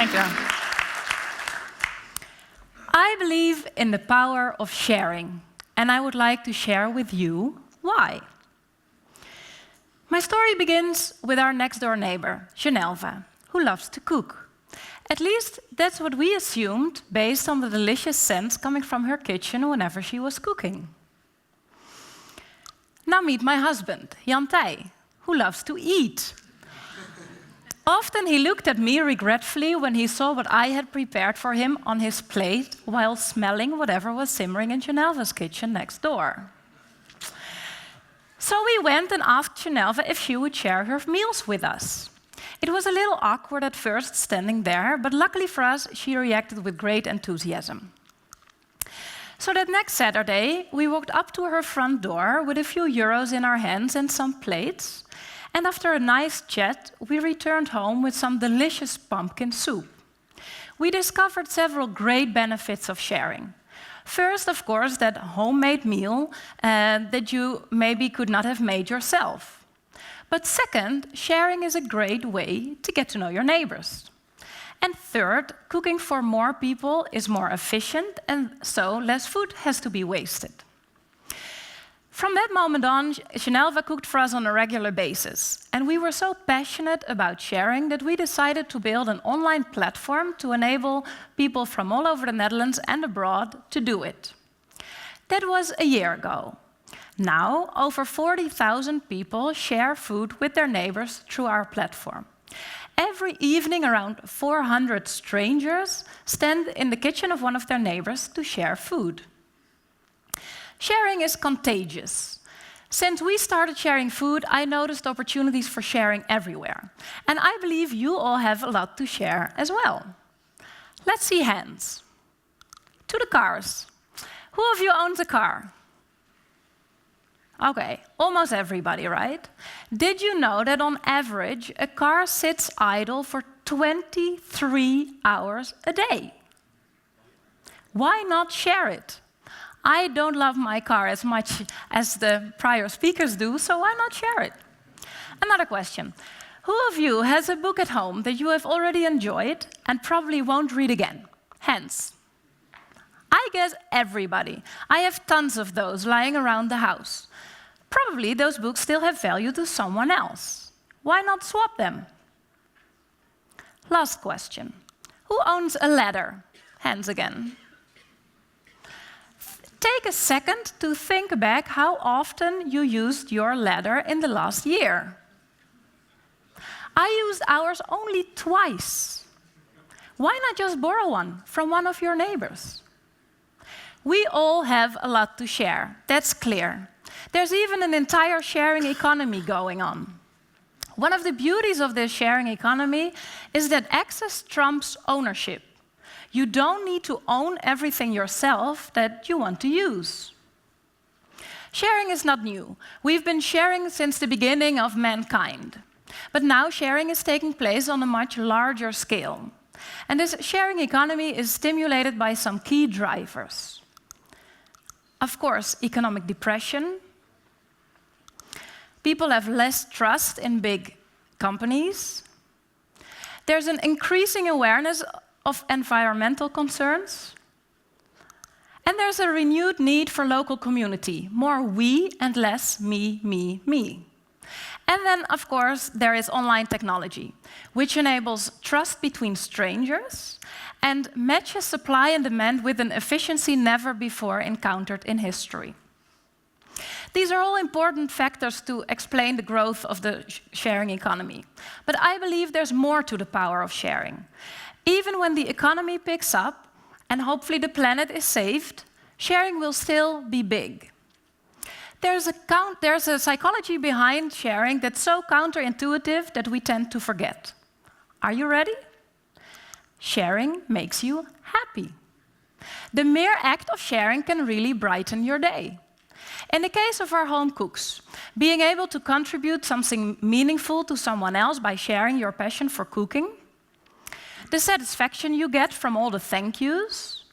Thank you. I believe in the power of sharing, and I would like to share with you why. My story begins with our next-door neighbor, Genelva, who loves to cook. At least that's what we assumed based on the delicious scents coming from her kitchen whenever she was cooking. Now meet my husband, Jan Tij, who loves to eat. Often he looked at me regretfully when he saw what I had prepared for him on his plate while smelling whatever was simmering in Genelva's kitchen next door. So we went and asked Genelva if she would share her meals with us. It was a little awkward at first standing there, but luckily for us, she reacted with great enthusiasm. So that next Saturday, we walked up to her front door with a few euros in our hands and some plates. And after a nice chat, we returned home with some delicious pumpkin soup. We discovered several great benefits of sharing. First, of course, that homemade meal that you maybe could not have made yourself. But second, sharing is a great way to get to know your neighbors. And third, cooking for more people is more efficient, and so less food has to be wasted. From that moment on, Genelva cooked for us on a regular basis. And we were so passionate about sharing that we decided to build an online platform to enable people from all over the Netherlands and abroad to do it. That was a year ago. Now, over 40,000 people share food with their neighbors through our platform. Every evening, around 400 strangers stand in the kitchen of one of their neighbors to share food. Sharing is contagious. Since we started sharing food, I noticed opportunities for sharing everywhere. And I believe you all have a lot to share as well. Let's see hands. To the cars. Who of you owns a car? Okay, almost everybody, right? Did you know that on average, a car sits idle for 23 hours a day? Why not share it? I don't love my car as much as the prior speakers do, so why not share it? Another question. Who of you has a book at home that you have already enjoyed and probably won't read again? Hands. I guess everybody. I have tons of those lying around the house. Probably those books still have value to someone else. Why not swap them? Last question. Who owns a ladder? Hands again. Take a second to think back how often you used your ladder in the last year. I used ours only twice. Why not just borrow one from one of your neighbors? We all have a lot to share, that's clear. There's even an entire sharing economy going on. One of the beauties of this sharing economy is that access trumps ownership. You don't need to own everything yourself that you want to use. Sharing is not new. We've been sharing since the beginning of mankind. But now sharing is taking place on a much larger scale. And this sharing economy is stimulated by some key drivers. Of course, economic depression. People have less trust in big companies. There's an increasing awareness of environmental concerns. And there's a renewed need for local community, more we and less me, me, me. And then, of course, there is online technology, which enables trust between strangers and matches supply and demand with an efficiency never before encountered in history. These are all important factors to explain the growth of the sharing economy. But I believe there's more to the power of sharing. Even when the economy picks up, and hopefully the planet is saved, sharing will still be big. There's a psychology behind sharing that's so counterintuitive that we tend to forget. Are you ready? Sharing makes you happy. The mere act of sharing can really brighten your day. In the case of our home cooks, being able to contribute something meaningful to someone else by sharing your passion for cooking, the satisfaction you get from all the thank yous,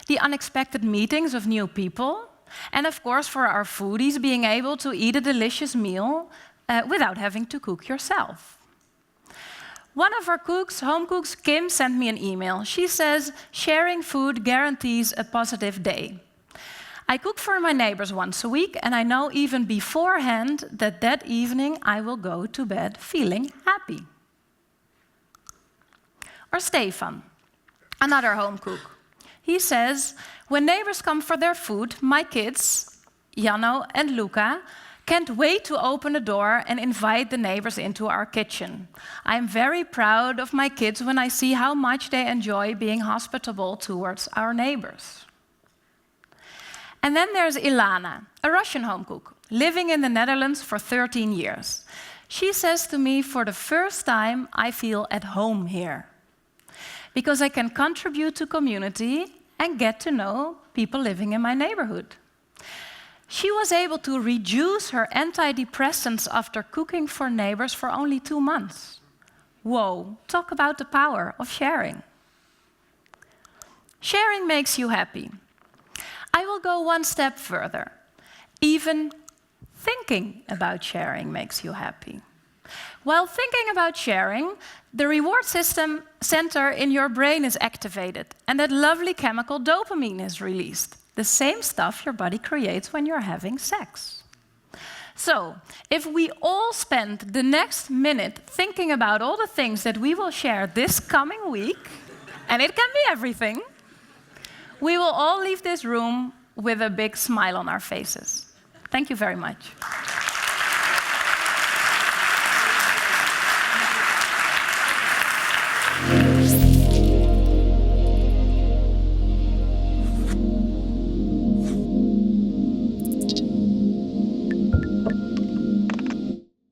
the unexpected meetings of new people, and of course for our foodies, being able to eat a delicious meal without having to cook yourself. One of our home cooks, Kim, sent me an email. She says, sharing food guarantees a positive day. I cook for my neighbors once a week, and I know even beforehand that that evening I will go to bed feeling happy. Or Stefan, another home cook. He says, when neighbors come for their food, my kids, Janno and Luca, can't wait to open the door and invite the neighbors into our kitchen. I'm very proud of my kids when I see how much they enjoy being hospitable towards our neighbors. And then there's Ilana, a Russian home cook, living in the Netherlands for 13 years. She says to me, for the first time, I feel at home here, because I can contribute to community and get to know people living in my neighborhood. She was able to reduce her antidepressants after cooking for neighbors for only 2 months. Whoa, talk about the power of sharing. Sharing makes you happy. I will go one step further. Even thinking about sharing makes you happy. While thinking about sharing, the reward system center in your brain is activated, and that lovely chemical dopamine is released, the same stuff your body creates when you're having sex. So, if we all spend the next minute thinking about all the things that we will share this coming week, and it can be everything, we will all leave this room with a big smile on our faces. Thank you very much.